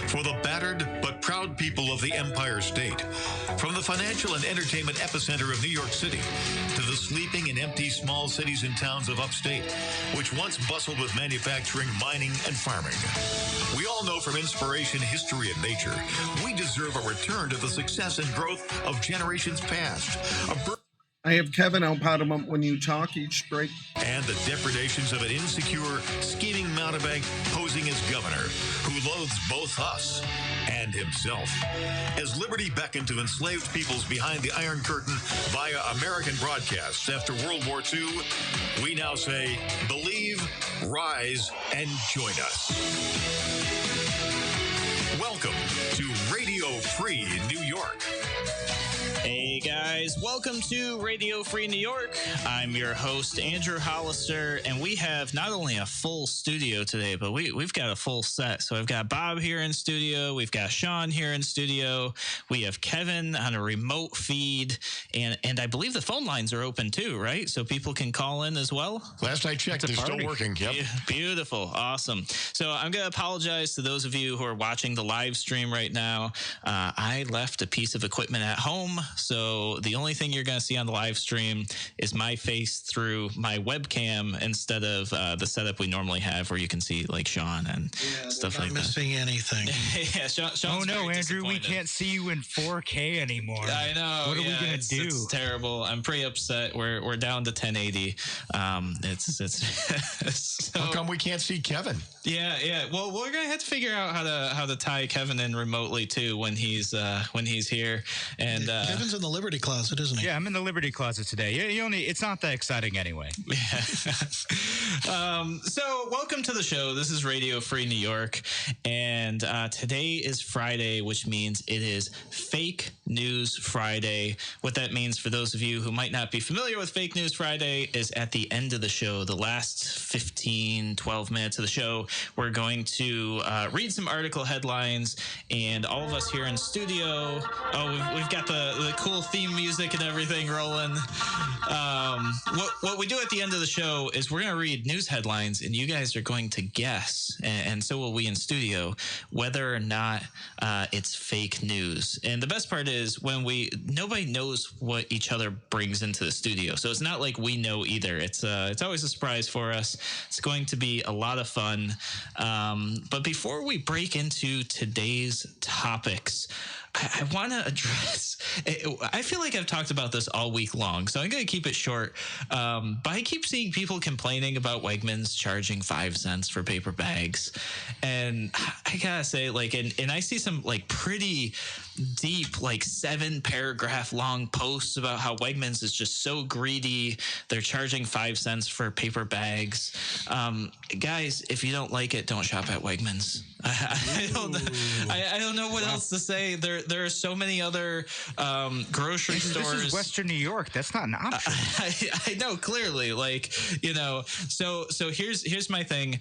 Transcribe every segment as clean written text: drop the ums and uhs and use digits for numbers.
for the battered but proud people of the Empire State. From the financial and entertainment epicenter of New York City to the sleeping and empty small cities and towns of upstate, which once bustled with manufacturing, mining, and farming. We all know from inspiration, history, and nature, we deserve a return to the success and growth of generations past. I have Kevin Alpadamont when you talk each break. And the depredations of an insecure, scheming mountebank posing as governor, who loathes both us and himself. As liberty beckoned to enslaved peoples behind the Iron Curtain via American broadcasts after World War II, we now say, believe, rise, and join us. Welcome to Radio Free New York. Hey guys, welcome to Radio Free New York. I'm your host, Andrew Hollister, and we have not only a full studio today, but we've got a full set. So I've got Bob here in studio, we've got Sean here in studio, we have Kevin on a remote feed, and I believe the phone lines are open too, right? So people can call in as well? Last I checked, they're still working. Yep. Beautiful. Awesome. So I'm going to apologize to those of you who are watching the live stream right now. I left a piece of equipment at home, so the only thing you're going to see on the live stream is my face through my webcam instead of the setup we normally have where you can see like Sean and stuff like that. Not missing anything. Yeah, Sean's oh no, Andrew, we can't see you in 4K anymore. I know. What are we going to do? It's terrible. I'm pretty upset. We're down to 1080. So, how come we can't see Kevin? Yeah. Well, we're gonna have to figure out how to tie Kevin in remotely too when he's here. And Kevin's in the Liberty Closet, isn't he? Yeah, I'm in the Liberty Closet today. It's not that exciting anyway. Yeah. So welcome to the show. This is Radio Free New York, and today is Friday, which means it is Fake News Friday. What that means for those of you who might not be familiar with Fake News Friday is at the end of the show, the last 15, 12 minutes of the show, we're going to read some article headlines, and all of us here in studio, we've got the cool theme music and everything rolling. What we do at the end of the show is we're going to read news headlines, and you guys are going to guess, and so will we in studio, whether or not it's fake news. And the best part is nobody knows what each other brings into the studio, so it's not like we know either. It's always a surprise for us. It's going to be a lot of fun. But before we break into today's topics, I want to address, I feel like I've talked about this all week long, so I'm going to keep it short. But I keep seeing people complaining about Wegmans charging 5 cents for paper bags. And I got to say, and I see some pretty deep, 7-paragraph long posts about how Wegmans is just so greedy. They're charging 5 cents for paper bags. Guys, if you don't like it, don't shop at Wegmans. I don't know what else to say. There are so many other grocery stores. This is Western New York. That's not an option. I know, clearly. So here's my thing.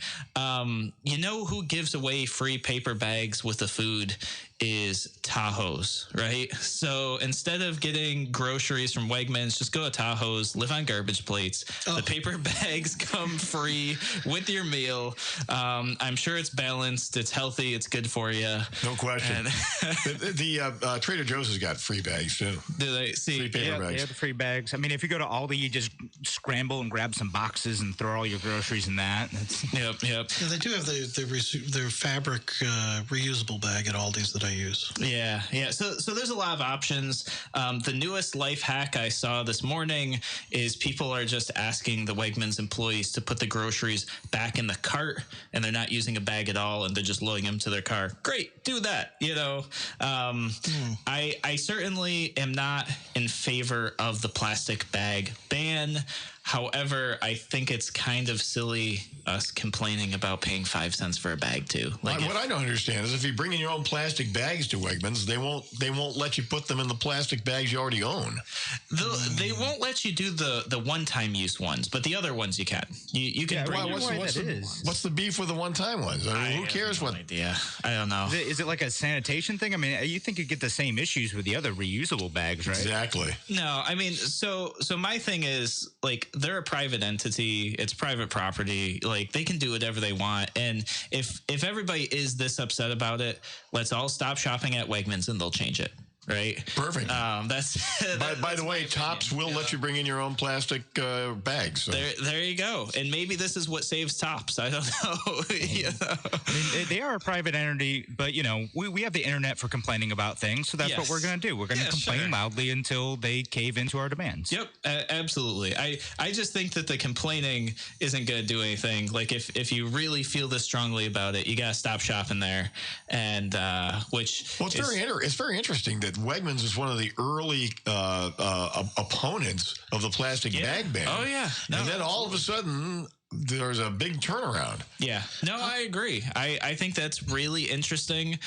You know who gives away free paper bags with the food is Tahoe's, right? So instead of getting groceries from Wegmans, just go to Tahoe's, live on garbage plates. The paper bags come free with your meal. I'm sure it's balanced, it's healthy, it's good for you. No question. The Trader Joe's has got free bags too. Do they see? Free paper bags. Yeah, the free bags. I mean, if you go to Aldi, you just scramble and grab some boxes and throw all your groceries in that. Yep. Yeah, they do have their fabric reusable bag at Aldi's that I use. Yeah. So there's a lot of options. The newest life hack I saw this morning is people are just asking the Wegmans employees to put the groceries back in the cart, and they're not using a bag at all, and they're just loading them to their car. Great, do that. I certainly am not in favor of the plastic bag ban. However, I think it's kind of silly us complaining about paying 5 cents for a bag too. What I don't understand is if you bring in your own plastic bags to Wegmans, they won't let you put them in the plastic bags you already own. They won't let you do the one-time use ones, but the other ones you can. You can. Yeah, what's the beef with the one-time ones? I mean, who cares what? Idea. I don't know. Is it like a sanitation thing? I mean, you think you get the same issues with the other reusable bags, right? Exactly. No, I mean, so my thing is they're a private entity. It's private property. Like, they can do whatever they want. And if everybody is this upset about it, let's all stop shopping at Wegmans and they'll change it. Right. Perfect. That's by the way, Tops will let you bring in your own plastic bags. So. There you go. And maybe this is what saves Tops. I don't know. You know? I mean, they are a private entity, but we have the internet for complaining about things, so that's what we're going to do. We're going to complain loudly until they cave into our demands. Yep, absolutely. I just think that the complaining isn't going to do anything. Like, if you really feel this strongly about it, you got to stop shopping there. And it's very interesting that Wegmans is one of the early opponents of the plastic bag ban. Oh, yeah. No, and then all of a sudden, there's a big turnaround. Yeah. No, I agree. I think that's really interesting.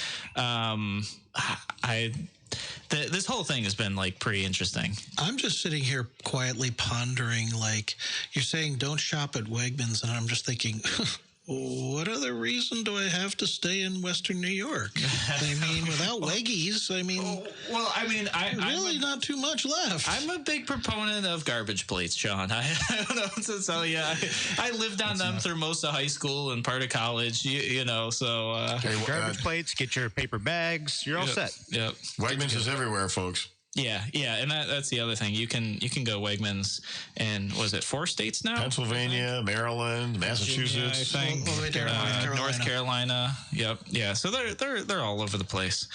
This whole thing has been, like, pretty interesting. I'm just sitting here quietly pondering, like, you're saying don't shop at Wegmans, and I'm just thinking, what other reason do I have to stay in Western New York? I mean, without Weggies, I'm really not too much left. I'm a big proponent of garbage plates, Sean. I don't know what to tell you. I lived on them through most of high school and part of college, so... garbage plates, get your paper bags, you're all set. Yep. Wegmans is everywhere, folks. Yeah, and that's the other thing. You can go Wegmans in, was it 4 states now? Pennsylvania, Maryland, Massachusetts, Virginia, I think, North Carolina. Yep, yeah. So they're all over the place.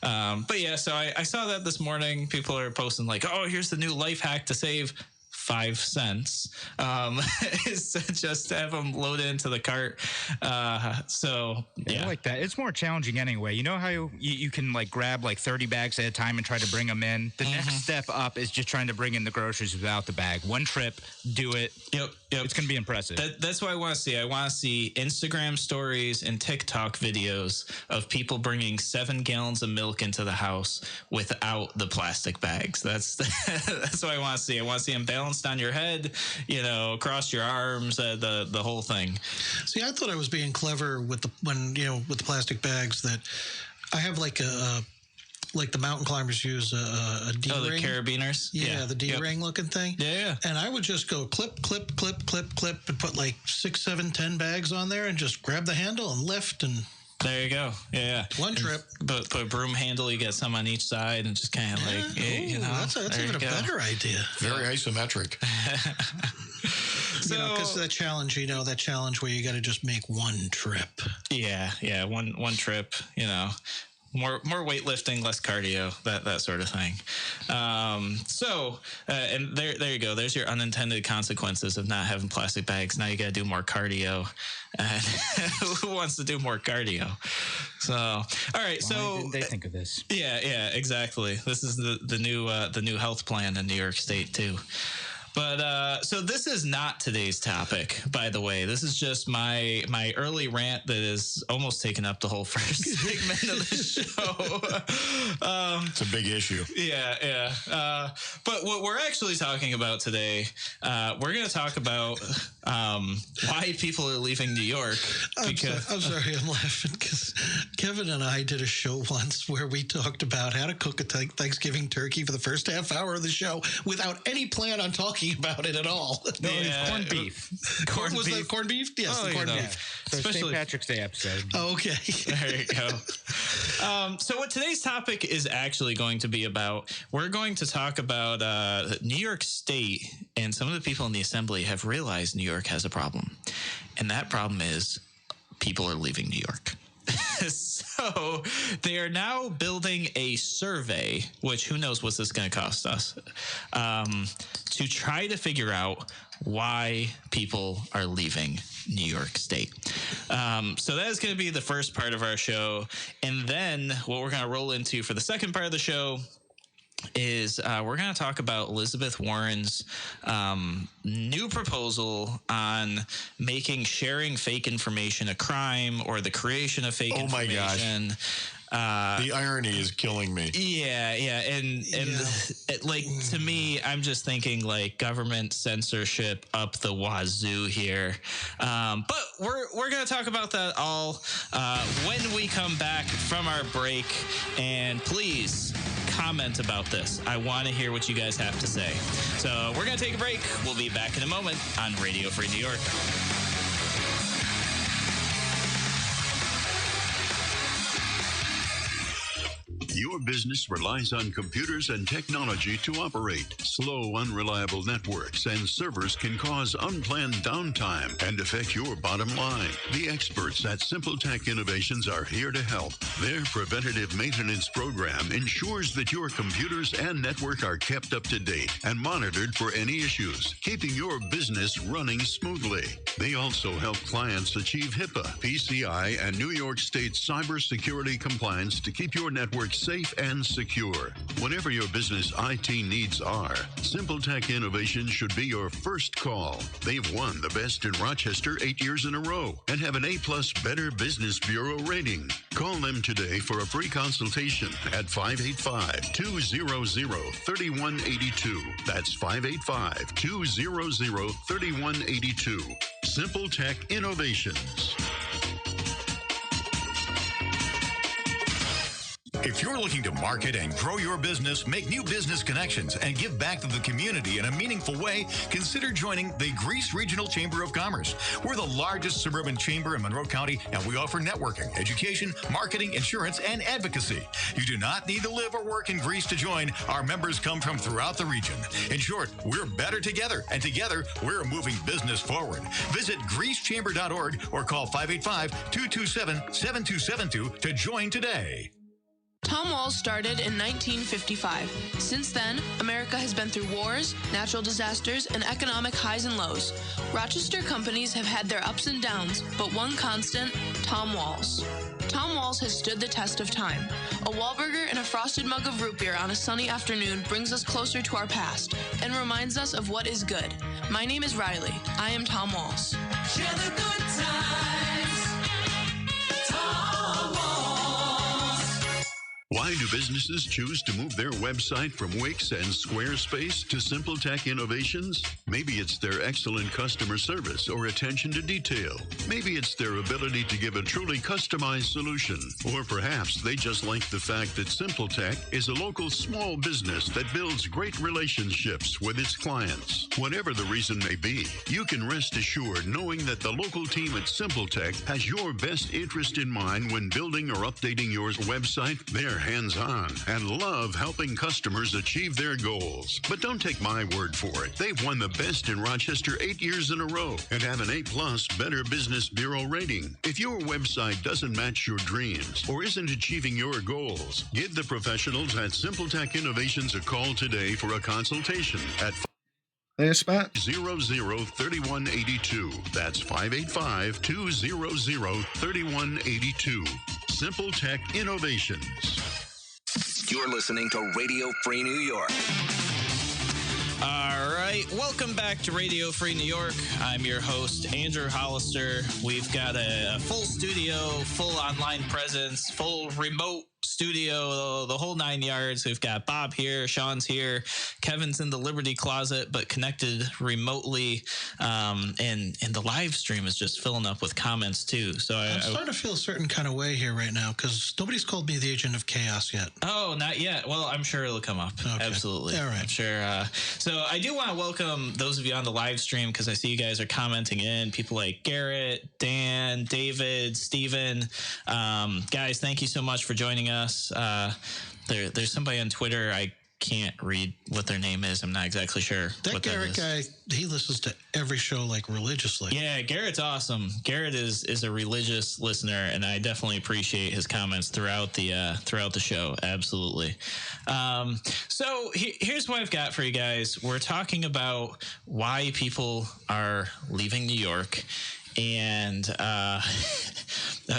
But yeah, so I saw that this morning. People are posting like, "Oh, here's the new life hack to save 5 cents," is just to have them loaded into the cart. So yeah, I like that. It's more challenging anyway. You know how you can, like, grab like 30 bags at a time and try to bring them in. The next step up is just trying to bring in the groceries without the bag. One trip, do it. Yep. It's going to be impressive. That's what I want to see. I want to see Instagram stories and TikTok videos of people bringing 7 gallons of milk into the house without the plastic bags. That's what I want to see. I want to see them balanced on your head, across your arms, the whole thing. See, I thought I was being clever with the plastic bags, that I have like the mountain climbers use a D-ring. Oh, the carabiners? Yeah, the D-ring looking thing. Yeah. And I would just go clip, clip, clip, clip, clip, and put like 6, 7, 10 bags on there and just grab the handle and lift, and there you go. Yeah. One trip. Put a broom handle, you get some on each side, and just kind of that's even a better idea. Very isometric. Because that challenge where you got to just make one trip. Yeah, one trip, more weightlifting, less cardio, that sort of thing. And there you go. There's your unintended consequences of not having plastic bags. Now you got to do more cardio. And who wants to do more cardio? So, all right. Why didn't they think of this? Yeah, exactly. This is the new health plan in New York State too. But so this is not today's topic, by the way. This is just my early rant that is almost taken up the whole first segment of the show. It's a big issue. Yeah. But what we're actually talking about today, we're going to talk about why people are leaving New York. I'm sorry, I'm laughing because Kevin and I did a show once where we talked about how to cook a Thanksgiving turkey for the first half hour of the show without any plan on talking about it at all. No, it's corned beef. Was that corned beef? Yes, the corned beef. The St. Patrick's Day episode. Oh, okay. There you go. So what today's topic is actually going to be about, we're going to talk about New York State, and some of the people in the assembly have realized New York has a problem. And that problem is people are leaving New York. So they are now building a survey, which who knows what's this going to cost us, to try to figure out why people are leaving New York State. So that is going to be the first part of our show. And then what we're going to roll into for the second part of the show is we're going to talk about Elizabeth Warren's new proposal on making sharing fake information a crime, or the creation of fake information. My gosh. The irony is killing me. Yeah. And to me, I'm just thinking like government censorship up the wazoo here. But we're going to talk about that all when we come back from our break. And please comment about this. I want to hear what you guys have to say. So we're going to take a break. We'll be back in a moment on Radio Free New York. Your business relies on computers and technology to operate. Slow, unreliable networks and servers can cause unplanned downtime and affect your bottom line. The experts at Simple Tech Innovations are here to help. Their preventative maintenance program ensures that your computers and network are kept up to date and monitored for any issues, keeping your business running smoothly. They also help clients achieve HIPAA, PCI, and New York State cybersecurity compliance to keep your network safe and secure. Whatever your business IT needs are, Simple Tech Innovations should be your first call. They've won the Best in Rochester 8 years in a row and have an A+ Better Business Bureau rating. Call them today for a free consultation at 585-200-3182. That's 585-200-3182. Simple Tech Innovations. If you're looking to market and grow your business, make new business connections, and give back to the community in a meaningful way, consider joining the Greece Regional Chamber of Commerce. We're the largest suburban chamber in Monroe County, and we offer networking, education, marketing, insurance, and advocacy. You do not need to live or work in Greece to join. Our members come from throughout the region. In short, we're better together, and together, we're moving business forward. Visit greecechamber.org or call 585-227-7272 to join today. Tom Walls started in 1955. Since then, America has been through wars, natural disasters, and economic highs and lows. Rochester companies have had their ups and downs, but one constant, Tom Walls. Tom Walls has stood the test of time. A Wahlburger and a frosted mug of root beer on a sunny afternoon brings us closer to our past and reminds us of what is good. My name is Riley. I am Tom Walls. Share the good times. Tom Walls. Why do businesses choose to move their website from Wix and Squarespace to Simple Tech Innovations? Maybe it's their excellent customer service or attention to detail. Maybe it's their ability to give a truly customized solution. Or perhaps they just like the fact that Simple Tech is a local small business that builds great relationships with its clients. Whatever the reason may be, you can rest assured knowing that the local team at Simple Tech has your best interest in mind when building or updating your website. They're hands-on and love helping customers achieve their goals. But don't take my word for it. They've won the Best in Rochester 8 years in a row and have an A+ Better Business Bureau rating. If your website doesn't match your dreams or isn't achieving your goals, give the professionals at Simple Tech Innovations a call today for a consultation at Yes, Matt. 003182. That's 585-200-3182. Simple Tech Innovations. You're listening to Radio Free New York. All right, welcome back to Radio Free New York. I'm your host, Andrew Hollister. We've got a full studio, full online presence, full remote studio, the whole 9 yards. We've got Bob here, Sean's here, Kevin's in the Liberty Closet, but connected remotely. And the live stream is just filling up with comments too. So I'm starting to feel a certain kind of way here right now because nobody's called me the agent of chaos yet. Oh, not yet. Well, I'm sure it'll come up. Okay. Absolutely. All right. I'm sure. So I do want to welcome those of you on the live stream because I see you guys are commenting in. People like Garrett, Dan, David, Steven. Guys, thank you so much for joining us. There's somebody on Twitter. I can't read what their name is. I'm not exactly sure. That what Garrett that is. guy, he listens to every show like religiously. Yeah, Garrett's awesome. Garrett is a religious listener, and I definitely appreciate his comments throughout the show. Absolutely. So here's what I've got for you guys. We're talking about why people are leaving New York. And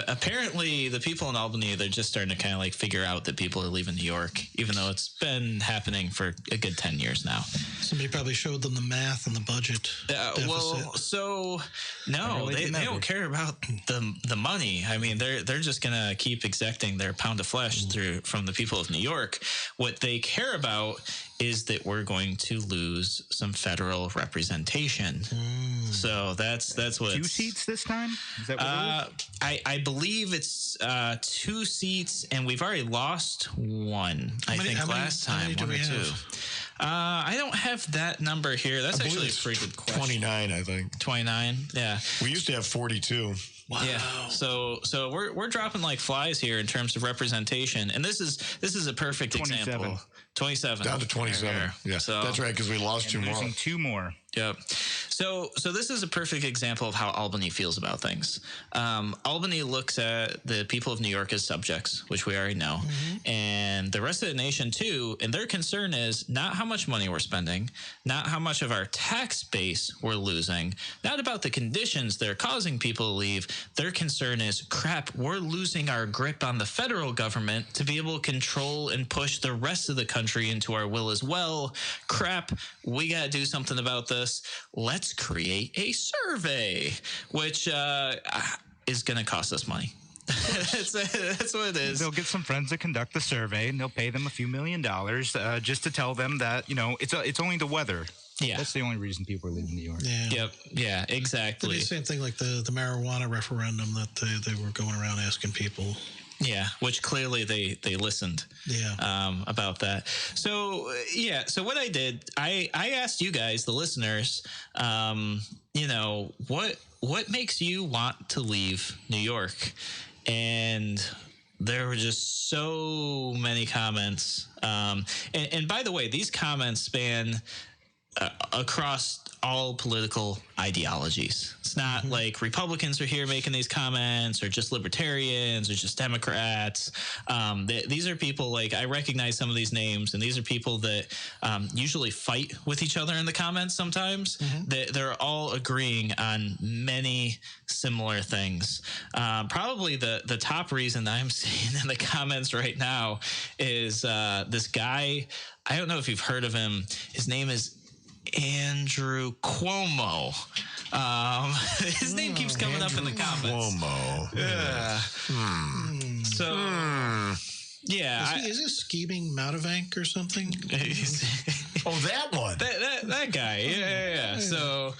apparently the people in Albany, they're just starting to kind of like figure out that people are leaving New York, even though it's been happening for a good 10 years now. Somebody probably showed them the math and the budget deficit. Well, so no, they don't care about the money. I mean, they're just gonna keep exacting their pound of flesh from the people of New York. What they care about is that we're going to lose some federal representation. So that's what 2 seats this time? Is that what it is? I believe it's 2 seats, and we've already lost one. I think last time, how many do one we or two. have? I don't have that number here. That's actually a pretty good question. 29, I think. 29, yeah. We used to have 42. Wow. Yeah. So we're dropping like flies here in terms of representation, and this is a perfect 27. example. 27 Down to 27. Yeah, So that's right, because we lost 2 more. Losing 2 more. Yep. So this is a perfect example of how Albany feels about things. Albany looks at the people of New York as subjects, which we already know, and the rest of the nation too. And their concern is not how much money we're spending, not how much of our tax base we're losing, not about the conditions that are causing people to leave. Their concern is, crap, we're losing our grip on the federal government to be able to control and push the rest of the country into our will as well. Crap, we got to do something about this. Let's create a survey, which is going to cost us money. that's what it is. They'll get some friends to conduct the survey, and they'll pay them a few $1 million just to tell them that, it's only the weather. Yeah. That's the only reason people are leaving New York. Yeah. Yep. Yeah, exactly. It'd be the same thing like the marijuana referendum that they were going around asking people. Yeah, which clearly they listened about that. So, so what I did, I asked you guys, the listeners, what makes you want to leave New York? And there were just so many comments. And by the way, these comments span across all political ideologies. It's not like Republicans are here making these comments, or just libertarians, or just Democrats. These are people, like, I recognize some of these names, and these are people that usually fight with each other in the comments sometimes. They're all agreeing on many similar things. Probably the top reason that I'm seeing in the comments right now is this guy. I don't know if you've heard of him. His name is Andrew Cuomo. His name keeps coming up in the comments. Cuomo. Yeah. So, yeah. Is he a scheming mountebank or something? Oh, that one. That guy. Yeah. So,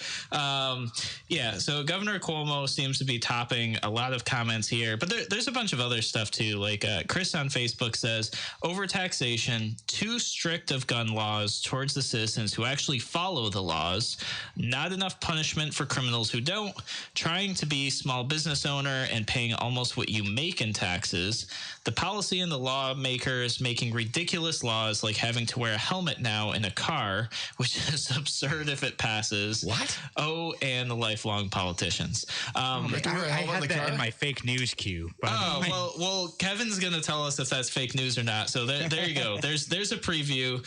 so Governor Cuomo seems to be topping a lot of comments here, but there's a bunch of other stuff too. Like Chris on Facebook says, overtaxation, too strict of gun laws towards the citizens who actually follow the laws, not enough punishment for criminals who don't, trying to be small business owner and paying almost what you make in taxes, the policy and the lawmakers making ridiculous laws like having to wear a helmet now in a car, which is absurd if it passes. What? Oh, and the lifelong politicians. I had that in my fake news queue. Well, Kevin's going to tell us if that's fake news or not. So there you go. There's a preview.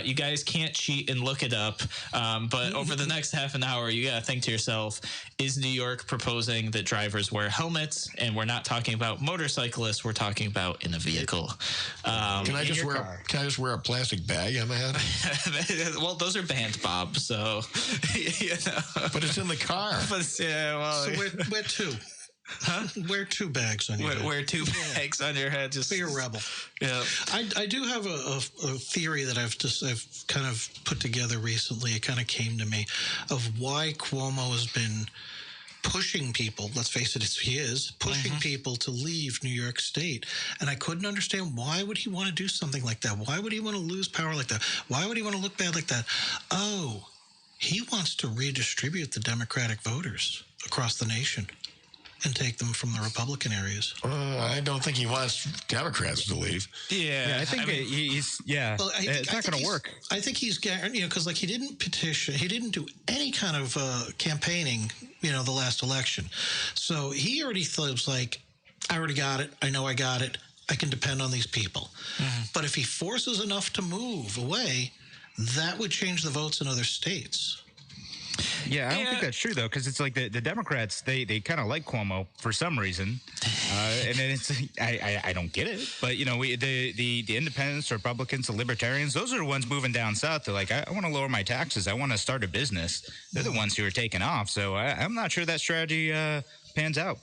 You guys can't cheat and look it up. But over the next half an hour, you got to think to yourself, is New York proposing that drivers wear helmets? And we're not talking about motorcyclists. We're talking about in a vehicle. Can I just wear a plastic bag on my head? Well, those are banned, Bob. So, But it's in the car. So wear 2. Huh? Wear 2 bags on your head. Wear 2 bags on your head. Just be a rebel. Yeah. I do have a theory that I've kind of put together recently. It kind of came to me of why Cuomo has been pushing people, let's face it, he is pushing people to leave New York State. And I couldn't understand, why would he want to do something like that? Why would he want to lose power like that? Why would he want to look bad like that? Oh, he wants to redistribute the Democratic voters across the nation and take them from the Republican areas. I don't think he wants Democrats to leave. Yeah, I think he's. Well, it's not going to work. I think he's, because like he didn't petition, he didn't do any kind of campaigning, the last election. So he already thought, like, I already got it. I know I got it. I can depend on these people. But if he forces enough to move away, that would change the votes in other states. Yeah, I don't think that's true though, because it's like the Democrats they kind of like Cuomo for some reason, and then it's I don't get it, but you know the independents, Republicans, the libertarians, those are the ones moving down south. They're like I want to lower my taxes, I want to start a business. They're the ones who are taking off. So I'm not sure that strategy pans out.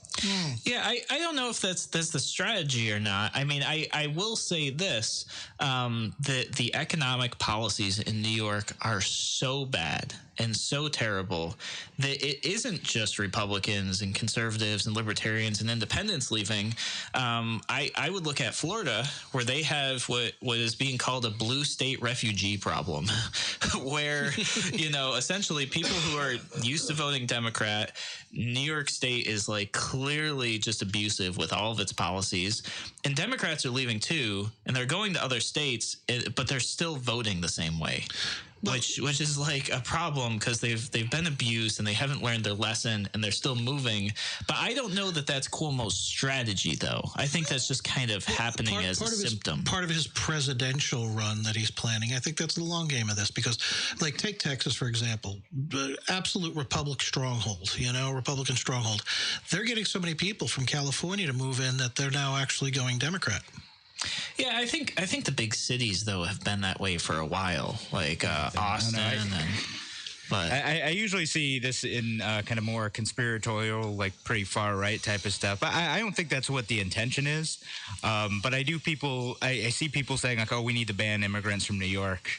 Yeah, I don't know if that's the strategy or not. I mean, I will say this: the economic policies in New York are so bad and so terrible that it isn't just Republicans and conservatives and libertarians and independents leaving. I would look at Florida, where they have what is being called a blue state refugee problem, where you know essentially people who are used to voting Democrat, New York State is like clearly just abusive with all of its policies, and Democrats are leaving too, and they're going to other states, but they're still voting the same way. Which is like a problem because they've been abused and they haven't learned their lesson and they're still moving. But I don't know that that's Cuomo's strategy, though. I think that's just kind of happening as a symptom. Part of his presidential run that he's planning. I think that's the long game of this because, like, take Texas, for example, the absolute Republican stronghold, Republican stronghold. They're getting so many people from California to move in that they're now actually going Democrat. Yeah, I think the big cities though have been that way for a while, like Austin. But I usually see this in kind of more conspiratorial, like pretty far right type of stuff. I don't think that's what the intention is. But I see people saying like, oh, we need to ban immigrants from New York,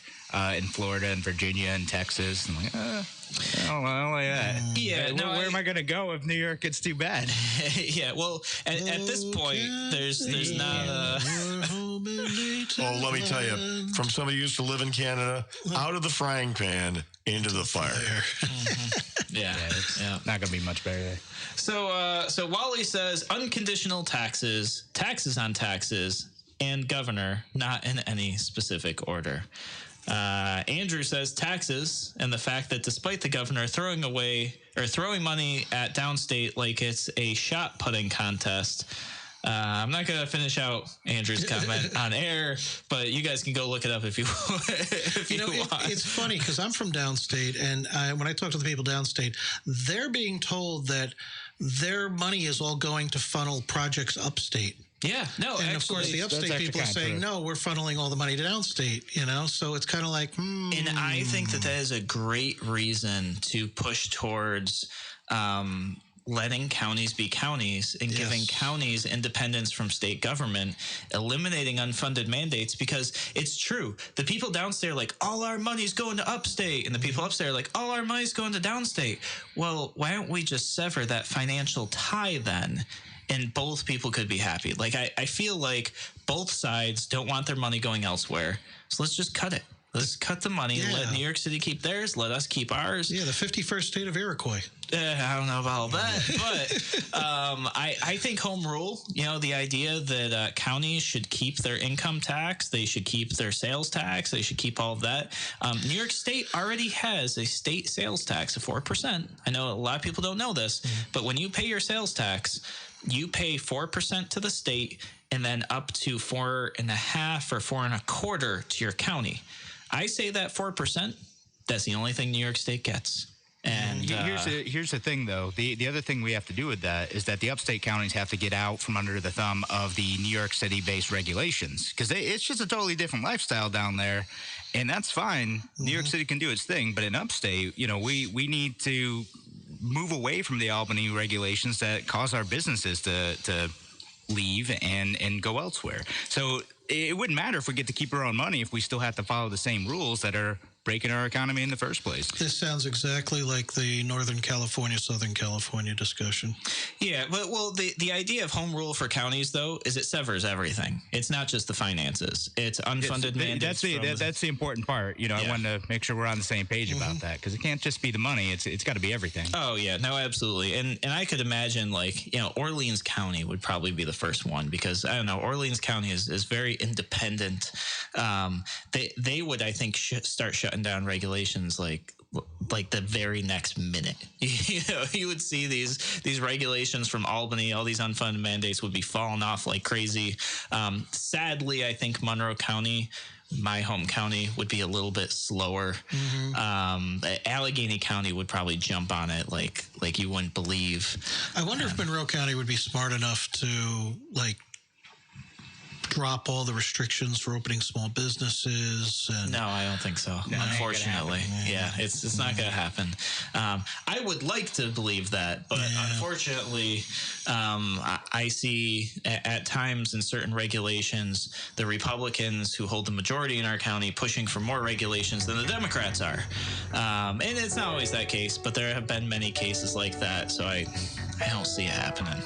in Florida and Virginia and Texas. I'm like, I don't like that. Yeah, where am I going to go if New York gets too bad? Yeah, well, at this point, there's not Oh, let me tell you, from somebody who used to live in Canada, out of the frying pan into the fire. Yeah, it's not going to be much better there. So Wally says unconditional taxes, taxes on taxes, and governor, not in any specific order. Andrew says taxes and the fact that despite the governor throwing money at downstate like it's a shot putting contest. I'm not going to finish out Andrew's comment on air, but you guys can go look it up if you want. It's funny because I'm from downstate, and when I talk to the people downstate, they're being told that their money is all going to funnel projects upstate. Yeah, no, and of course the upstate people are saying, no, we're funneling all the money to downstate, so it's kind of like, And I think that is a great reason to push towards letting counties be counties and giving counties independence from state government, eliminating unfunded mandates, because it's true. The people downstate are like, all our money's going to upstate, and the people upstate are like, all our money's going to downstate. Well, why don't we just sever that financial tie then? And both people could be happy. Like, I feel like both sides don't want their money going elsewhere. So let's just cut it. Let's cut the money. Yeah. Let New York City keep theirs. Let us keep ours. Yeah, the 51st state of Iroquois. I don't know about all that. But I think home rule, the idea that counties should keep their income tax. They should keep their sales tax. They should keep all of that. New York State already has a state sales tax of 4%. I know a lot of people don't know this, but when you pay your sales tax, you pay 4% to the state and then up to 4.5% or 4.25% to your county. I say that 4%, that's the only thing New York State gets. And here's the thing, though. The other thing we have to do with that is that the upstate counties have to get out from under the thumb of the New York City-based regulations, because it's just a totally different lifestyle down there, and that's fine. New York City can do its thing, but in upstate, we need to move away from the Albany regulations that cause our businesses to leave and go elsewhere. So it wouldn't matter if we get to keep our own money if we still have to follow the same rules that are breaking our economy in the first place. This sounds exactly like the Northern California, Southern California discussion. Yeah, but the idea of home rule for counties, though, is it severs everything. It's not just the finances. It's unfunded mandates. That's the important part. I wanted to make sure we're on the same page about that, because it can't just be the money. It's got to be everything. Oh, yeah. No, absolutely. And I could imagine, Orleans County would probably be the first one, because, I don't know, Orleans County is very independent. They would, I think, start shutting down regulations like like the very next minute. You would see these regulations from Albany, all these unfunded mandates would be falling off like crazy. Sadly, I think Monroe County, my home county, would be a little bit slower. Allegheny County would probably jump on it like you wouldn't believe. I wonder if Monroe County would be smart enough to drop all the restrictions for opening small businesses. And no, I don't think so. Unfortunately, it's not going to happen. I would like to believe that, but unfortunately, I see at times in certain regulations the Republicans who hold the majority in our county pushing for more regulations than the Democrats are, and it's not always that case, but there have been many cases like that. So I don't see it happening.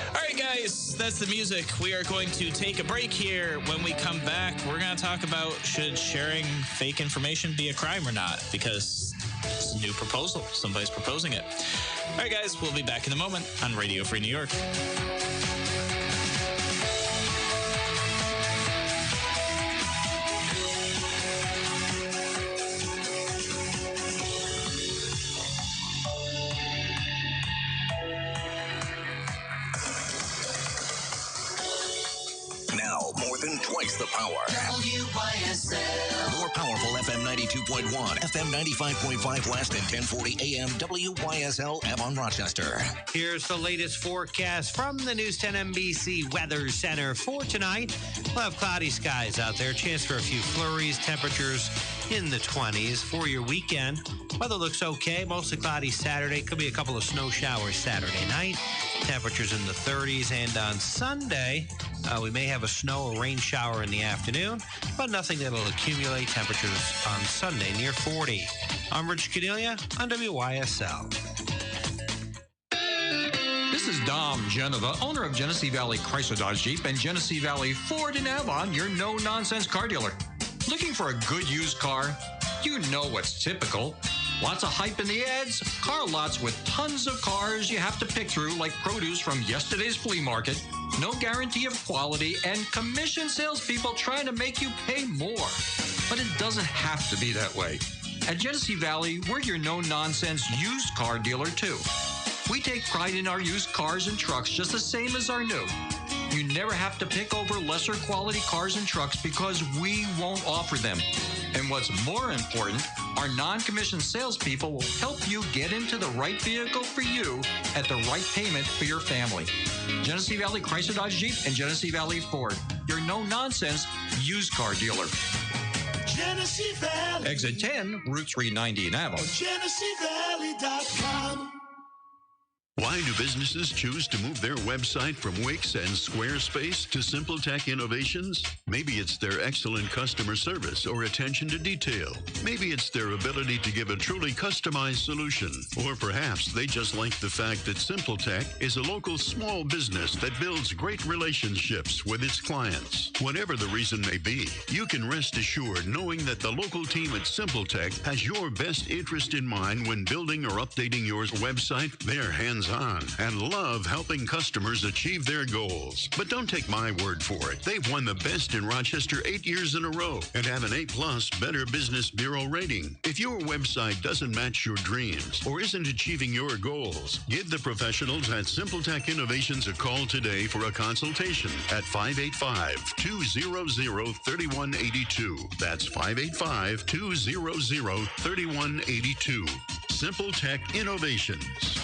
All right, guys, that's the music. We are going to take a break here. When we come back, we're going to talk about should sharing fake information be a crime or not, because it's a new proposal. Somebody's proposing it. All right, guys, we'll be back in a moment on Radio Free New York. Twice the power. WYSL. More powerful FM 92.1, FM 95.5 West, and 1040 AM WYSL Avon Rochester. Here's the latest forecast from the News 10 NBC Weather Center for tonight. We'll have cloudy skies out there, chance for a few flurries, temperatures in the 20s for your weekend. Weather looks okay, mostly cloudy Saturday. Could be a couple of snow showers Saturday night. Temperatures in the 30s, and on Sunday, we may have a snow or rain shower in the afternoon, but nothing that'll accumulate. Temperatures on Sunday near 40. I'm Rich Cordelia on WYSL. This is Dom Genova, owner of Genesee Valley Chrysler Dodge Jeep and Genesee Valley Ford in Avon, your no-nonsense car dealer. Looking for a good used car? You know what's typical. Lots of hype in the ads, car lots with tons of cars you have to pick through like produce from yesterday's flea market, no guarantee of quality, and commission salespeople trying to make you pay more. But it doesn't have to be that way. At Genesee Valley, we're your no-nonsense used car dealer too. We take pride in our used cars and trucks just the same as our new. You never have to pick over lesser quality cars and trucks because we won't offer them. And what's more important, our non-commissioned salespeople will help you get into the right vehicle for you at the right payment for your family. Genesee Valley Chrysler Dodge Jeep and Genesee Valley Ford, your no-nonsense used car dealer. Genesee Valley. Exit 10, Route 390 in Avon. GeneseeValley.com. Why do businesses choose to move their website from Wix and Squarespace to SimpleTech Innovations? Maybe it's their excellent customer service or attention to detail. Maybe it's their ability to give a truly customized solution. Or perhaps they just like the fact that SimpleTech is a local small business that builds great relationships with its clients. Whatever the reason may be, you can rest assured knowing that the local team at SimpleTech has your best interest in mind when building or updating your website. They're hands-on and love helping customers achieve their goals. But don't take my word for it. They've won the best in Rochester 8 years in a row and have an A+ Better Business Bureau rating. If your website doesn't match your dreams or isn't achieving your goals, give the professionals at SimpleTech Innovations a call today for a consultation at 585-200-3182. That's 585-200-3182. SimpleTech Innovations.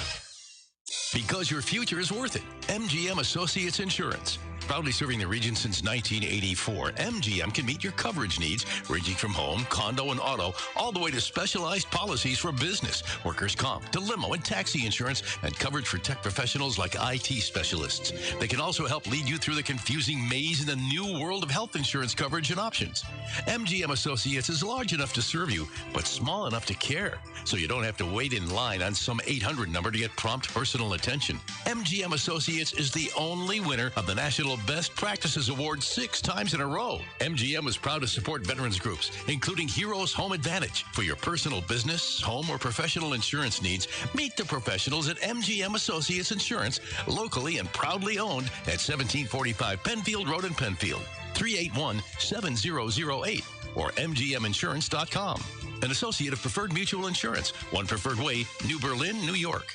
Because your future is worth it. MGM Associates Insurance. Proudly serving the region since 1984, MGM can meet your coverage needs, ranging from home, condo, and auto, all the way to specialized policies for business, workers' comp, to limo and taxi insurance, and coverage for tech professionals like IT specialists. They can also help lead you through the confusing maze in the new world of health insurance coverage and options. MGM Associates is large enough to serve you, but small enough to care, so you don't have to wait in line on some 800 number to get prompt personal attention. MGM Associates is the only winner of the National Best Practices Award 6 times in a row. MGM is proud to support veterans groups, including Heroes Home Advantage. For your personal business, home, or professional insurance needs, meet the professionals at MGM Associates Insurance, locally and proudly owned at 1745 Penfield Road in Penfield, 381-7008, or mgminsurance.com. an associate of Preferred Mutual Insurance. One Preferred Way, New Berlin, New York.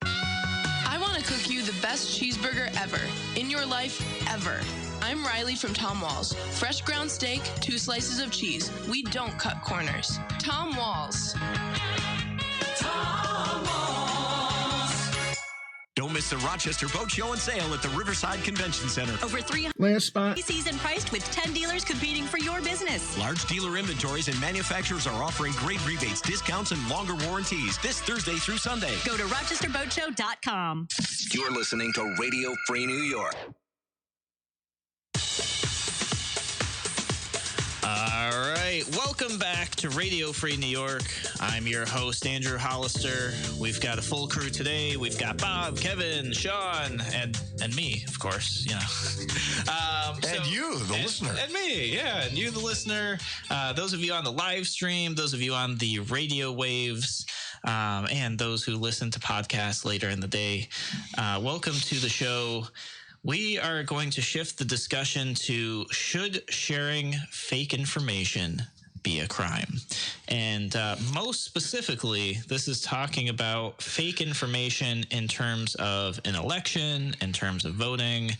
I want to cook you the best cheeseburger ever, in your life, ever. I'm Riley from Tom Walls. Fresh ground steak, 2 slices of cheese. We don't cut corners. Tom Walls. Don't miss the Rochester Boat Show and Sale at the Riverside Convention Center. Over 300 Last spot. season priced with 10 dealers competing for your business. Large dealer inventories and manufacturers are offering great rebates, discounts, and longer warranties this Thursday through Sunday. Go to rochesterboatshow.com. You're listening to Radio Free New York. All right, welcome back to Radio Free New York. I'm your host, Andrew Hollister. We've got a full crew today. We've got Bob, Kevin, Sean, and me, of course, you know. And you, the listener. And me, yeah, and you, the listener. Those of you on the live stream, those of you on the radio waves, and those who listen to podcasts later in the day, welcome to the show. We are going to shift the discussion to, should sharing fake information be a crime? And most specifically, this is talking about fake information in terms of an election, in terms of voting.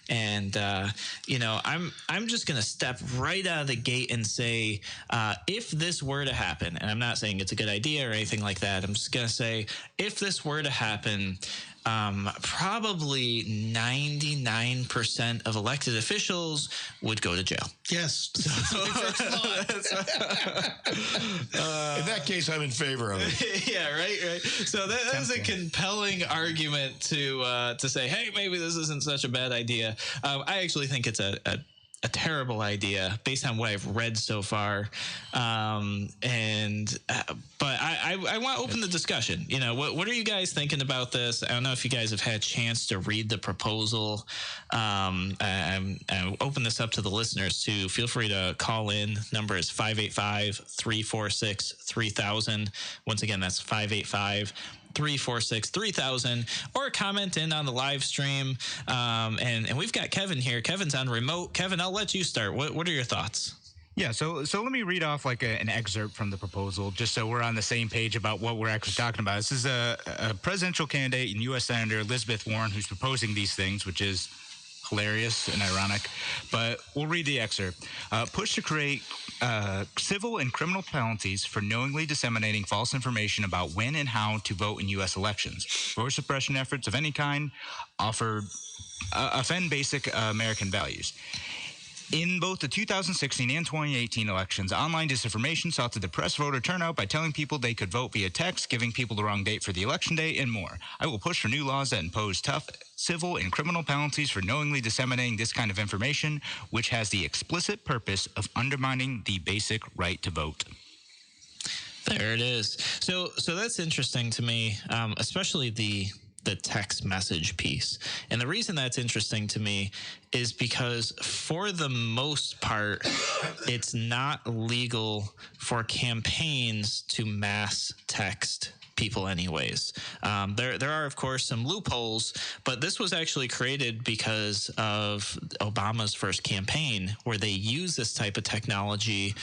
And, you know, I'm just going to step right out of the gate and say, if this were to happen, and I'm not saying it's a good idea or anything like that, I'm just going to say, if this were to happen, probably 99% of elected officials would go to jail. Yes. In that case, I'm in favor of it. Yeah, right. So that is a compelling argument to say, hey, maybe this isn't such a bad idea. I actually think it's a terrible idea based on what I've read so far. But I want to open the discussion. You know, what are you guys thinking about this? I don't know if you guys have had a chance to read the proposal. I open this up to the listeners too. Feel free to call in. Number is 585-346-3000. Once again, that's 585-346-3000, or comment in on the live stream. And we've got Kevin here. Kevin's on remote. Kevin, I'll let you start. What are your thoughts? Yeah, so let me read off like an excerpt from the proposal, just so we're on the same page about what we're actually talking about. This is a presidential candidate and U.S. Senator Elizabeth Warren who's proposing these things, which is hilarious and ironic, but we'll read the excerpt. Push to create civil and criminal penalties for knowingly disseminating false information about when and how to vote in U.S. elections. Voter suppression efforts of any kind offend basic American values. In both the 2016 and 2018 elections, online disinformation sought to depress voter turnout by telling people they could vote via text, giving people the wrong date for the election day, and more. I will push for new laws that impose tough civil and criminal penalties for knowingly disseminating this kind of information, which has the explicit purpose of undermining the basic right to vote. There it is. So that's interesting to me, especially the text message piece. And the reason that's interesting to me is because for the most part, it's not legal for campaigns to mass text people anyways. There are, of course, some loopholes, but this was actually created because of Obama's first campaign, where they used this type of technology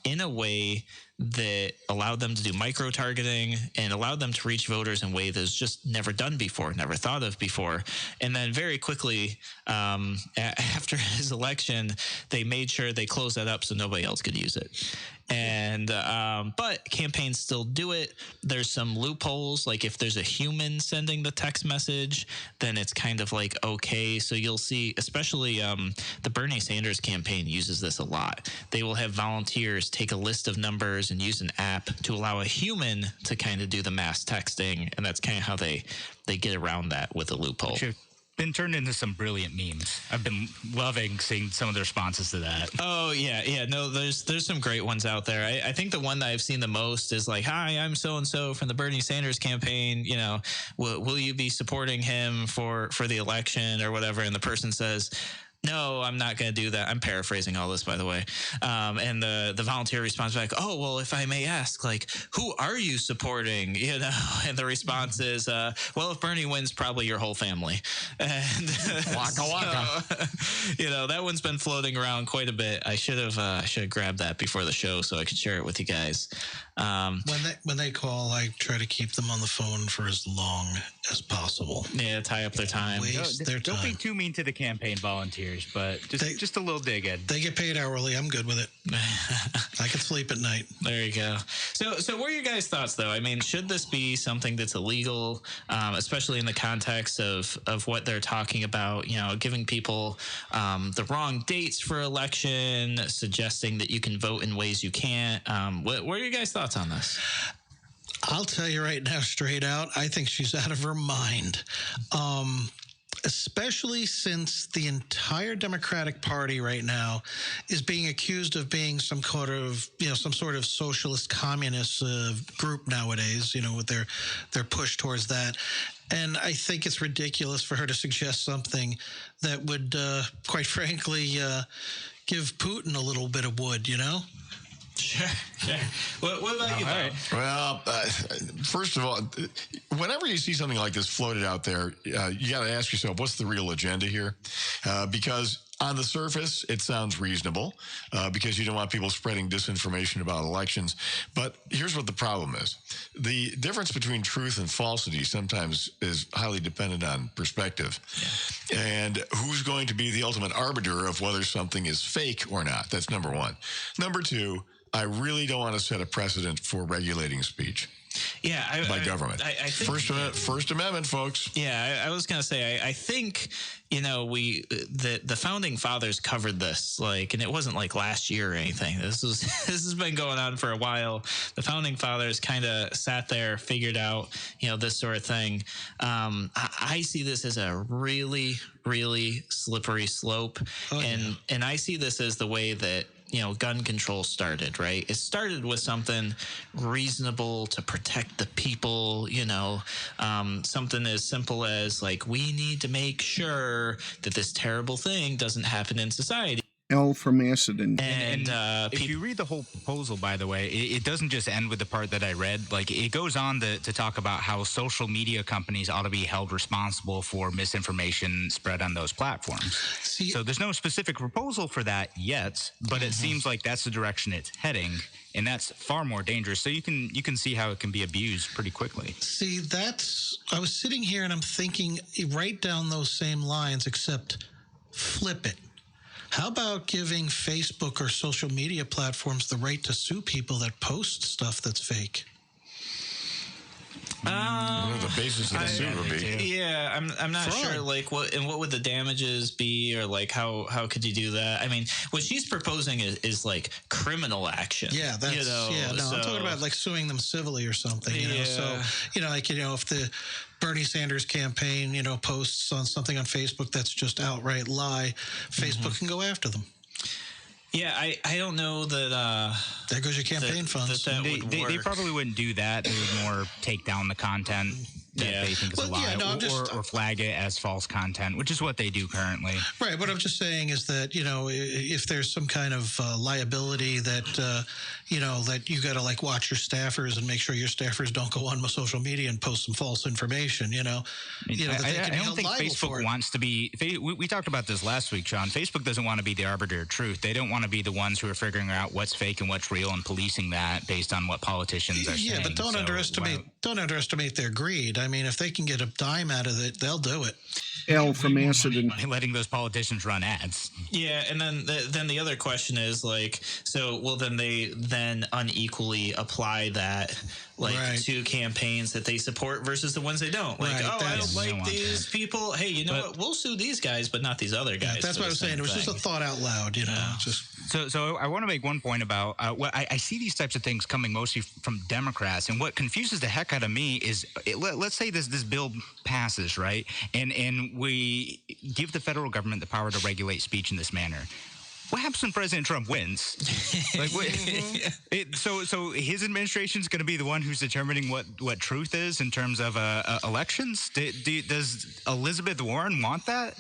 in a way that allowed them to do micro-targeting and allowed them to reach voters in a way that was just never done before, never thought of before. And then very quickly, after his election, they made sure they closed that up so nobody else could use it. And but campaigns still do it. There's some loopholes, like if there's a human sending the text message, then it's kind of like okay. So you'll see, especially the Bernie Sanders campaign uses this a lot. They will have volunteers take a list of numbers and use an app to allow a human to kind of do the mass texting, and that's kind of how they get around that with a loophole. Sure. Been turned into some brilliant memes. I've been loving seeing some of the responses to that. Oh yeah. No, there's some great ones out there. I think the one that I've seen the most is like, "Hi, I'm so and so from the Bernie Sanders campaign. You know, will you be supporting him for the election or whatever?" And the person says, No, I'm not going to do that. I'm paraphrasing all this, by the way. And the volunteer responds back, oh, well, if I may ask, like, who are you supporting? You know, and the response is, well, if Bernie wins, probably your whole family. And waka waka. You know, that one's been floating around quite a bit. I should have grabbed that before the show so I could share it with you guys. When they call, I try to keep them on the phone for as long as possible. Yeah, tie up their time. Waste their time. Don't be too mean to the campaign volunteers, but just a little dig, Ed. They get paid hourly. I'm good with it. I can sleep at night. There you go. So what are your guys' thoughts, though? I mean, should this be something that's illegal, especially in the context of what they're talking about, you know, giving people the wrong dates for election, suggesting that you can vote in ways you can't? What are your guys' thoughts on this? I'll tell you right now, straight out, I think she's out of her mind. Especially since the entire Democratic Party right now is being accused of being some sort of socialist communist group nowadays, you know, with their push towards that. And I think it's ridiculous for her to suggest something that would, quite frankly, give Putin a little bit of wood, you know? Sure. What about you, Bob? Well, first of all, whenever you see something like this floated out there, you got to ask yourself, what's the real agenda here? Because on the surface, it sounds reasonable because you don't want people spreading disinformation about elections. But here's what the problem is. The difference between truth and falsity sometimes is highly dependent on perspective. Yeah. And who's going to be the ultimate arbiter of whether something is fake or not? That's number one. Number two, I really don't want to set a precedent for regulating speech. Yeah, by government. I think First Amendment, folks. Yeah, I was going to say, I think, you know, the founding fathers covered this, like, and it wasn't like last year or anything. This has been going on for a while. The founding fathers kind of sat there, figured out, you know, this sort of thing. I see this as a really, really slippery slope, and I see this as the way that, you know, gun control started, right? It started with something reasonable to protect the people, you know, something as simple as, like, we need to make sure that this terrible thing doesn't happen in society. L from Macedon. And if you read the whole proposal, by the way, it doesn't just end with the part that I read. Like, it goes on to talk about how social media companies ought to be held responsible for misinformation spread on those platforms. So there's no specific proposal for that yet, but it seems like that's the direction it's heading, and that's far more dangerous. So you can see how it can be abused pretty quickly. See, I was sitting here and I'm thinking right down those same lines, except flip it. How about giving Facebook or social media platforms the right to sue people that post stuff that's fake? The basis of the suit would be. Yeah, I'm not sure. Like, what would the damages be, or like how could you do that? I mean, what she's proposing is like criminal action. Yeah, that's I'm talking about like suing them civilly or something. You know, so like if the Bernie Sanders campaign, you know, posts on something on Facebook that's just outright lie, Facebook can go after them. Yeah, I don't know that. There goes your campaign funds. They probably wouldn't do that. They would more take down the content that they think is a lie, or flag it as false content, which is what they do currently. Right. What I'm just saying is that, you know, if there's some kind of liability that, you know, that you got to like watch your staffers and make sure your staffers don't go on social media and post some false information, you know. I don't think Facebook wants to be. We talked about this last week, Sean. Facebook doesn't want to be the arbiter of truth. They don't want to be the ones who are figuring out what's fake and what's real and policing that based on what politicians are saying. Yeah, but don't underestimate their greed. I mean, if they can get a dime out of it, they'll do it. L from Macedon. Letting those politicians run ads. Yeah, and then the other question is like, so will then they unequally apply that to campaigns that they support versus the ones they don't? Like, I don't like these people. Hey, you know what? We'll sue these guys, but not these other guys. Yeah, that's what I was saying. It was just a thought out loud, you know. So I want to make one point about what I see these types of things coming mostly from Democrats, and what confuses the heck out of me is let's say this bill passes, right, and we give the federal government the power to regulate speech in this manner. what happens when President Trump wins? Like, so his administration's going to be the one who's determining what truth is in terms of elections. Does Elizabeth Warren want that?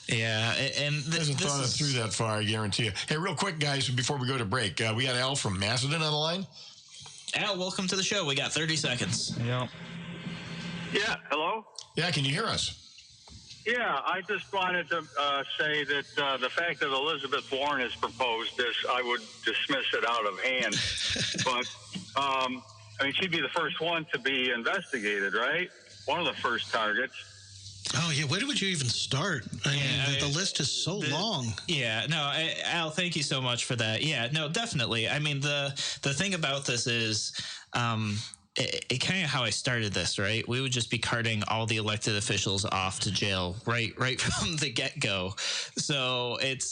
Yeah, and hasn't thought it through that far, I guarantee you. Hey, real quick, guys, before we go to break, we got Al from Macedon on the line. Al, welcome to the show. We got 30 seconds. Yeah. Yeah, hello? Yeah, can you hear us? Yeah, I just wanted to say that the fact that Elizabeth Warren has proposed this, I would dismiss it out of hand. But, I mean, she'd be the first one to be investigated, right? One of the first targets. Oh, yeah. Where would you even start? I mean, the list is so long. Yeah, no, Al, thank you so much for that. Yeah, no, definitely. I mean, the thing about this is it kind of how I started this, right? We would just be carting all the elected officials off to jail right from the get-go. So it's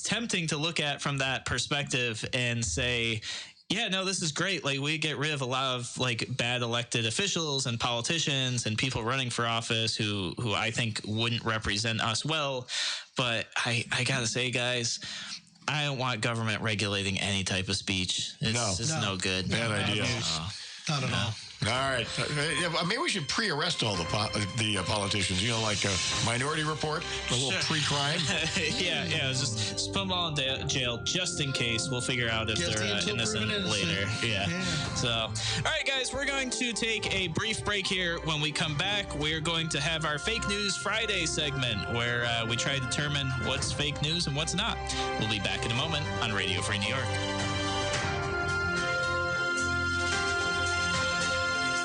tempting to look at from that perspective and say, yeah, no, this is great. Like, we get rid of a lot of like bad elected officials and politicians and people running for office who I think wouldn't represent us well. But I gotta say, guys, I don't want government regulating any type of speech. It's just no good. Bad idea. Not at all. All right. Maybe we should pre-arrest all the politicians. You know, like a Minority Report, a little pre-crime. yeah. Just put them all in jail just in case. We'll figure out if they're innocent later. Yeah. So, all right, guys, we're going to take a brief break here. When we come back, we're going to have our Fake News Friday segment where we try to determine what's fake news and what's not. We'll be back in a moment on Radio Free New York.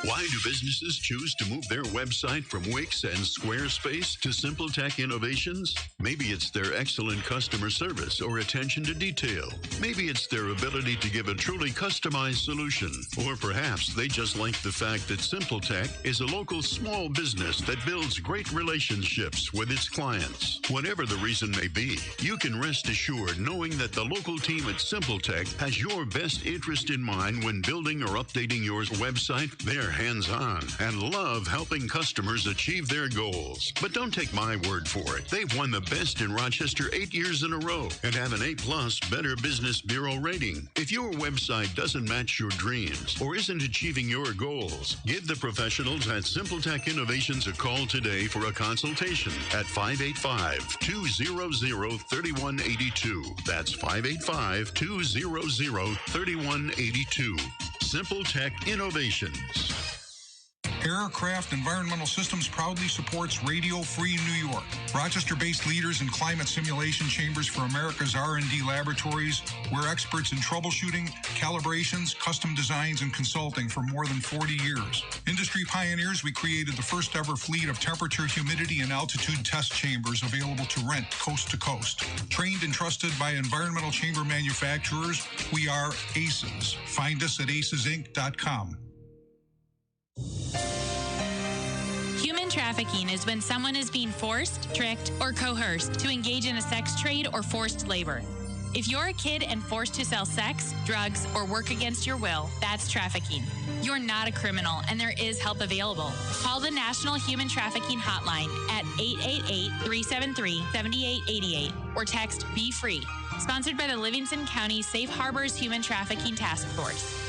Why do businesses choose to move their website from Wix and Squarespace to SimpleTech Innovations? Maybe it's their excellent customer service or attention to detail. Maybe it's their ability to give a truly customized solution. Or perhaps they just like the fact that SimpleTech is a local small business that builds great relationships with its clients. Whatever the reason may be, you can rest assured knowing that the local team at SimpleTech has your best interest in mind when building or updating your website. They're hands-on and love helping customers achieve their goals. But don't take my word for it. They've won the best in Rochester 8 years in a row and have an A+ Better Business Bureau rating. If your website doesn't match your dreams or isn't achieving your goals, give the professionals at SimpleTech Innovations a call today for a consultation at 585-200-3182. That's 585-200-3182. SimpleTech Innovations. Aircraft Environmental Systems proudly supports Radio Free New York. Rochester-based leaders in climate simulation chambers for America's R&D laboratories. We're experts in troubleshooting, calibrations, custom designs, and consulting for more than 40 years. Industry pioneers, we created the first ever fleet of temperature, humidity, and altitude test chambers available to rent coast to coast. Trained and trusted by environmental chamber manufacturers, we are ACES. Find us at acesinc.com. Human trafficking is when someone is being forced, tricked, or coerced to engage in a sex trade or forced labor. If you're a kid and forced to sell sex, drugs, or work against your will, that's trafficking. You're not a criminal, and there is help available. Call the National Human Trafficking Hotline at 888-373-7888 or text Be Free. Sponsored by the Livingston County Safe Harbors Human Trafficking Task Force.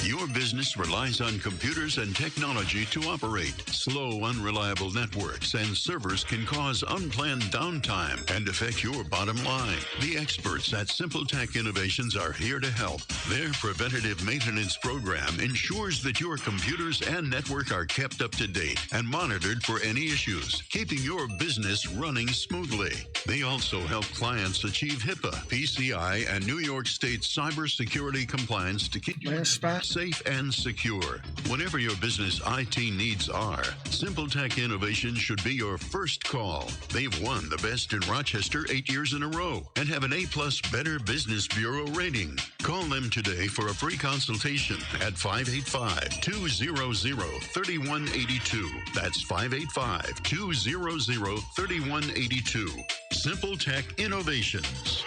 Your business relies on computers and technology to operate. Slow, unreliable networks and servers can cause unplanned downtime and affect your bottom line. The experts at SimpleTech Innovations are here to help. Their preventative maintenance program ensures that your computers and network are kept up to date and monitored for any issues, keeping your business running smoothly. They also help clients achieve HIPAA, PCI, and New York State cybersecurity compliance to keep your safe and secure. Whatever your business IT needs are, SimpleTech Innovations should be your first call. They've won the best in Rochester 8 years in a row and have an A+ Better Business Bureau rating. Call them today for a free consultation at 585-200-3182. That's 585-200-3182. SimpleTech Innovations.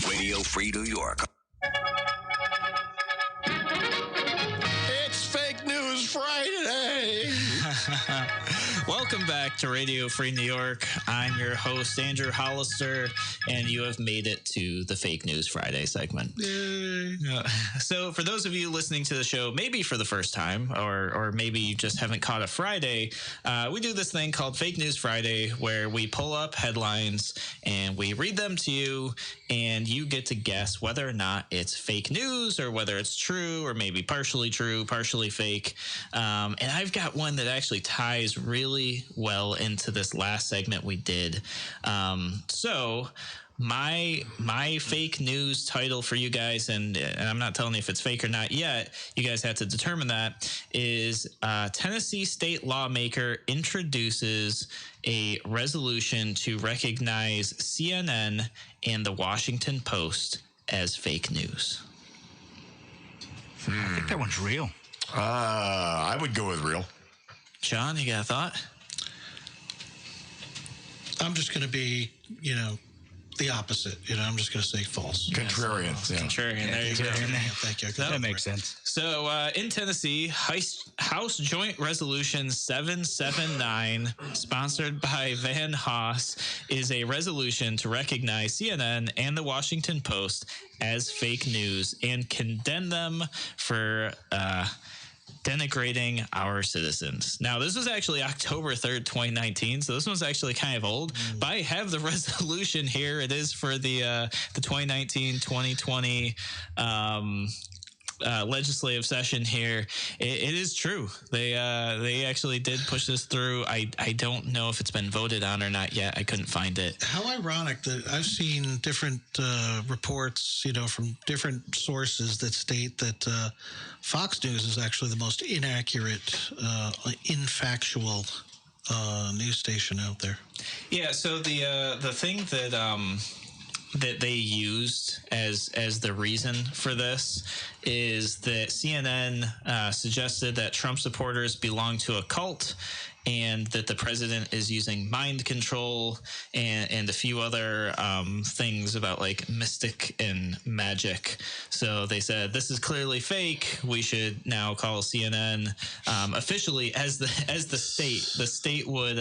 Radio Free New York. It's Fake News Friday. Welcome back to Radio Free New York. I'm your host, Andrew Hollister, and you have made it to the Fake News Friday segment. So for those of you listening to the show, maybe for the first time, or maybe you just haven't caught a Friday, we do this thing called Fake News Friday, where we pull up headlines and we read them to you, and you get to guess whether or not it's fake news or whether it's true or maybe partially true, partially fake. And I've got one that actually ties really well into this last segment we did. So my fake news title for you guys, and I'm not telling you if it's fake or not yet, you guys have to determine that, is Tennessee state lawmaker introduces a resolution to recognize CNN and the Washington Post as fake news. I think that one's real. I would go with real. John, you got a thought? I'm just going to be, the opposite. I'm just going to say false. Contrarian. Yeah. Contrarian. There you go. Thank you. That makes sense. So in Tennessee, House Joint Resolution 779, sponsored by Van Haas, is a resolution to recognize CNN and the Washington Post as fake news and condemn them for denigrating our citizens. Now, this was actually October 3rd, 2019, so this one's actually kind of old, but I have the resolution here. It is for the 2019-2020 legislative session here. It is true. They actually did push this through. I don't know if it's been voted on or not yet. I couldn't find it. How ironic that I've seen different reports, from different sources that state that Fox News is actually the most inaccurate, infactual news station out there. Yeah. So the thing that they used as the reason for this is that CNN suggested that Trump supporters belong to a cult and that the president is using mind control and a few other things about like mystic and magic. So they said, this is clearly fake. We should now call CNN officially as the state. The state would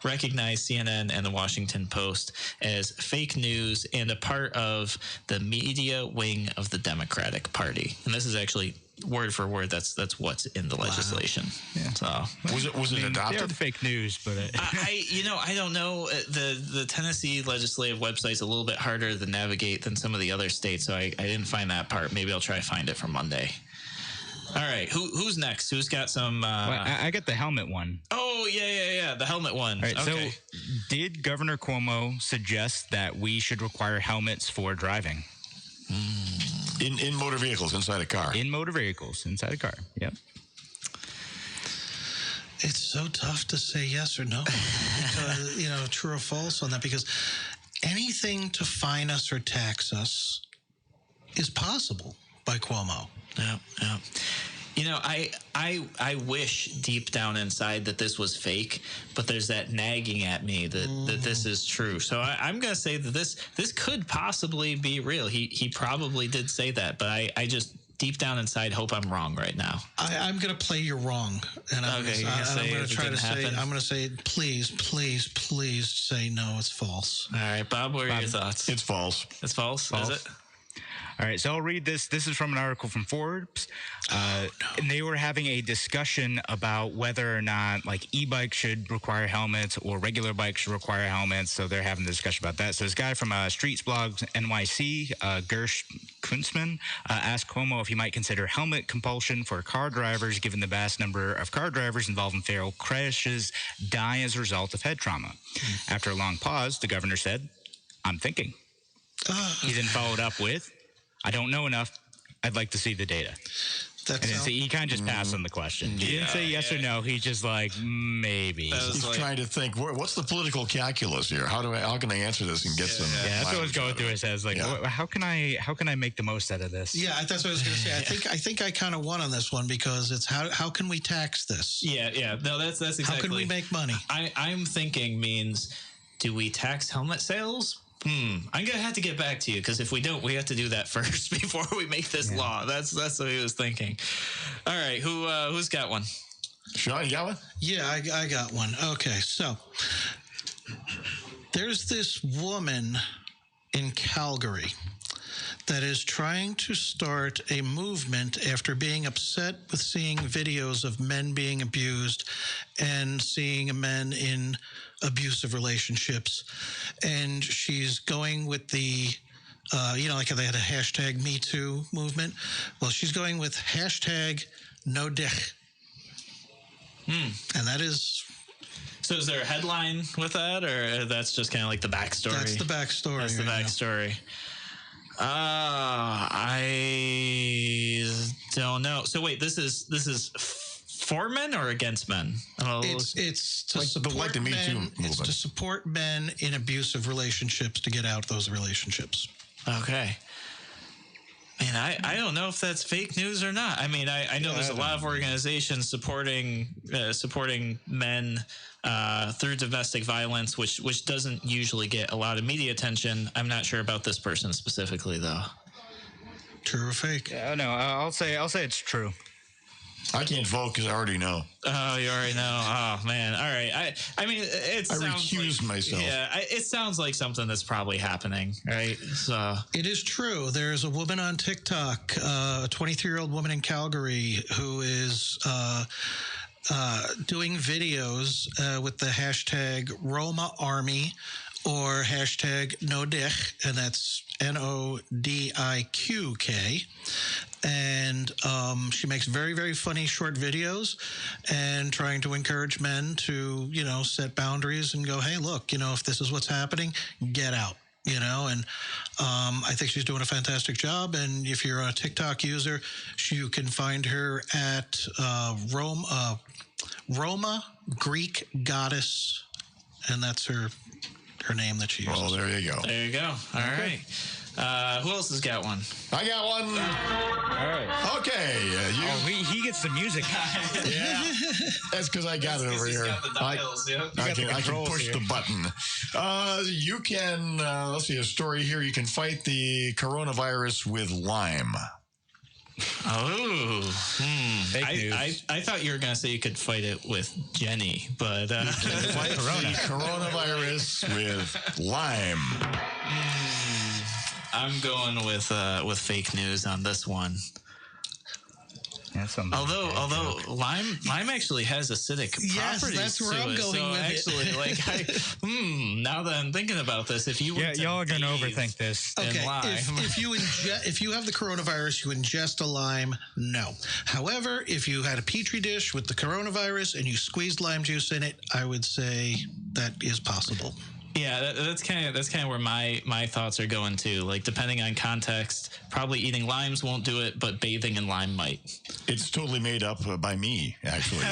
recognize CNN and the Washington Post as fake news and a part of the media wing of the Democratic Party. And this is actually word for word, that's what's in the legislation. Yeah. So was it adopted? They're fake news, but I don't know. The Tennessee legislative website's a little bit harder to navigate than some of the other states, so I didn't find that part. Maybe I'll try to find it for Monday. All right, who's next? Who's got some? I got the helmet one. Oh yeah, the helmet one. All right, okay. So did Governor Cuomo suggest that we should require helmets for driving? In motor vehicles, inside a car. In motor vehicles, inside a car. Yep. It's so tough to say yes or no, because, true or false on that, because anything to fine us or tax is possible by Cuomo. Yeah. I wish deep down inside that this was fake, but there's that nagging at me that this is true. So I'm going to say that this could possibly be real. He probably did say that, but I just deep down inside hope I'm wrong right now. I'm going to play you wrong, and I'm going to try to say, I'm going to say, please say no, it's false. All right, Bob, what are your thoughts? It's false. It's false? Is it? All right, so I'll read this. This is from an article from Forbes. And they were having a discussion about whether or not e-bikes should require helmets or regular bikes should require helmets. So they're having a discussion about that. So this guy from Streets Blog NYC, Gersh Kunzman, asked Cuomo if he might consider helmet compulsion for car drivers, given the vast number of car drivers involved in fatal crashes die as a result of head trauma. After a long pause, the governor said, "I'm thinking." He then followed up with, "I don't know enough. I'd like to see the data." He kind of just passed on the question. He didn't say yes or no. He just maybe. He's trying to think, what's the political calculus here? How can I answer this and get some? Yeah, that's what was going through his head. How can I make the most out of this? Yeah, that's what I was going to say. I think I kind of won on this one because it's how can we tax this? Yeah. No, that's exactly. How can we make money? I'm thinking means, do we tax helmet sales? I'm gonna have to get back to you, because if we don't, we have to do that first before we make this law. That's what he was thinking. All right, who's got one? Sean, you got one? Yeah, I got one. Okay, so there's this woman in Calgary that is trying to start a movement after being upset with seeing videos of men being abused and seeing men in abusive relationships. And she's going with the, like they had a hashtag Me Too movement. Well, she's going with hashtag No Dick. And that is... So is there a headline with that, or that's just kind of like the backstory? That's the backstory. That's the backstory. I don't know. So wait, this is for men or against men? It's to support the Me Too men. movement. It's to support men in abusive relationships to get out of those relationships. Okay. Man, I don't know if that's fake news or not. I mean, I know there's a lot of organizations supporting men through domestic violence, which doesn't usually get a lot of media attention. I'm not sure about this person specifically, though. True or fake? No, I'll say it's true. I can't vote because I already know. Oh, you already know. Oh man. All right. I mean, I recused myself. Yeah, it sounds like something that's probably happening, right? So it is true. There's a woman on TikTok, a 23-year-old woman in Calgary, who is doing videos with the hashtag Roma Army or hashtag No Dick, and that's NODIQK. And she makes very, very funny short videos and trying to encourage men to, set boundaries and go, hey, look, if this is what's happening, get out. And I think she's doing a fantastic job. And if you're a TikTok user, you can find her at Roma Greek Goddess, and that's her name that she uses. Oh, there you go. There you go. All right. Who else has got one? I got one. All right. Okay. He gets the music. Yeah. That's because I got it over here. Got the dials, I can push here. the button. You can, let's see, a story here. You can fight the coronavirus with lime. Oh, Fake news. I thought you were going to say you could fight it with Jenny, but fight the coronavirus with lime. I'm going with fake news on this one. Although lime actually has acidic properties. That's where to I'm it. going so with actually, it. Now that I'm thinking about this, if you y'all are gonna overthink this. Okay, lime. if you have the coronavirus, you ingest a lime, no. However, if you had a petri dish with the coronavirus and you squeezed lime juice in it, I would say that is possible. Yeah, that's kind of where my thoughts are going too. Like, depending on context, probably eating limes won't do it, but bathing in lime might. It's totally made up by me, actually.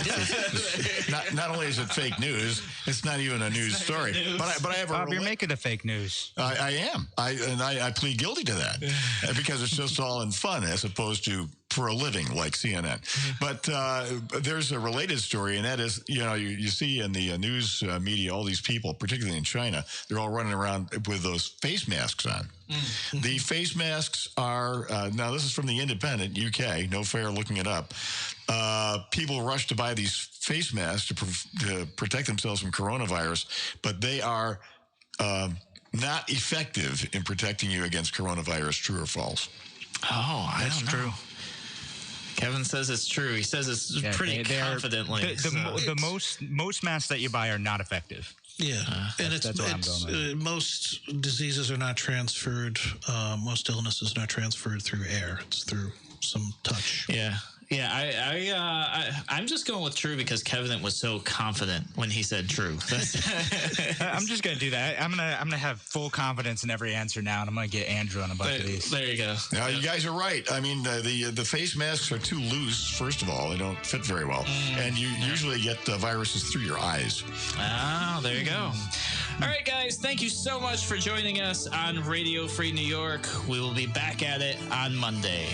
Not only is it fake news, it's not even a news story. But I have Bob, you're making it fake news. I am. I plead guilty to that because it's just all in fun as opposed to for a living like CNN. But there's a related story, and that is, you see in the news media all these people, particularly in China, they're all running around with those face masks on. Mm-hmm. The face masks are, now this is from the Independent, UK, no fair looking it up. People rush to buy these face masks to protect themselves from coronavirus, but they are not effective in protecting you against coronavirus. True or false? Oh, that's true. Kevin says it's true. He says it's pretty confidently. The most masks that you buy are not effective. Yeah, and it's most diseases are not transferred. Most illnesses are not transferred through air. It's through some touch. Yeah. I'm just going with true because Kevin was so confident when he said true. I'm just gonna do that. I'm gonna have full confidence in every answer now, and I'm gonna get Andrew on a bunch of these. There you go. Now you guys are right. I mean, the face masks are too loose. First of all, they don't fit very well, and you usually get viruses through your eyes. Oh, there you go. All right, guys, thank you so much for joining us on Radio Free New York. We will be back at it on Monday.